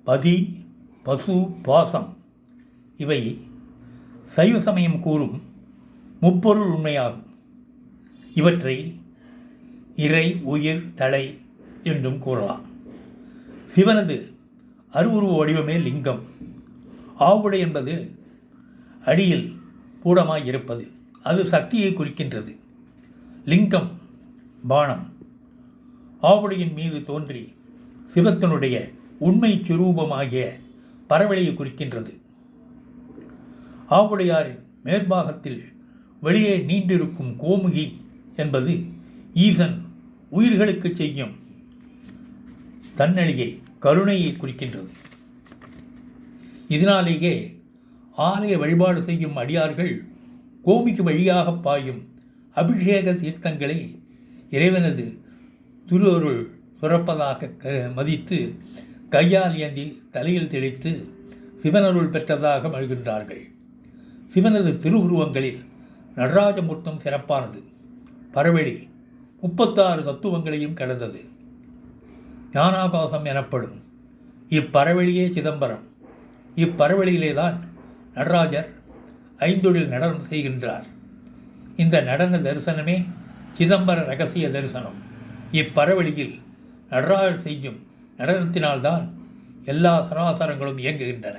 பதி, பசு, பாசம் இவை சைவ சமயம் கூறும் முப்பொருள் உண்மையாகும். இவற்றை இறை, உயிர், தலை என்றும் கூறலாம். சிவனது அருவுருவ வடிவமே லிங்கம். ஆவுடை என்பது அடியில் பூடமாய் இருப்பது. அது சக்தியை குறிக்கின்றது. லிங்கம் பானம் ஆவுடையின் மீது தோன்றி சிவத்தினுடைய உண்மை சுரூபமாகிய பரவெளியை குறிக்கின்றது. ஆவுடையாரின் மேற்பாகத்தில் வெளியே நீண்டிருக்கும் கோமுகி என்பது ஈசன் உயிர்களுக்கு செய்யும் தன்னழியை, கருணையை குறிக்கின்றது. இதனாலேயே ஆலய வழிபாடு செய்யும் அடியார்கள் கோமிக்கு வழியாக பாயும் அபிஷேக தீர்த்தங்களை இறைவனது திருவருள் சுரப்பதாக மதித்து கையால் ஏந்தி தலையில் தெளித்து சிவனருள் பெற்றதாக மகிழ்கின்றார்கள். சிவனது திருவுருவங்களில் நடராஜமூர்த்தம் சிறப்பானது. பரவெளி 36 தத்துவங்களையும் கடந்தது. ஞானாகாசம் எனப்படும் இப்பரவெளியே சிதம்பரம். இப்பரவெளியிலேதான் நடராஜர் ஐந்தொழில் நடனம் செய்கின்றார். இந்த நடன தரிசனமே சிதம்பர ரகசிய தரிசனம். இப்பரவெளியில் நடராஜர் செய்யும் நடனத்தினால்தான் எல்லா சராசரங்களும் இயங்குகின்றன.